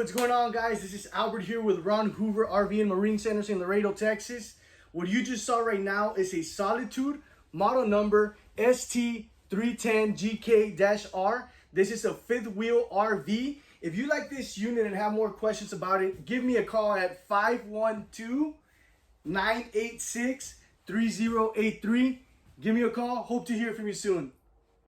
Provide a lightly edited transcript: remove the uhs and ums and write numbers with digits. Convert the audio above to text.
what's going on, guys? This is Albert here with Ron Hoover RV and Marine Centers in Laredo, Texas. What you just saw right now is a Solitude model number ST310GK-R. This is a fifth wheel RV. If you like this unit and have more questions about it, give me a call at 512-986-3083. Give me a call. Hope to hear from you soon.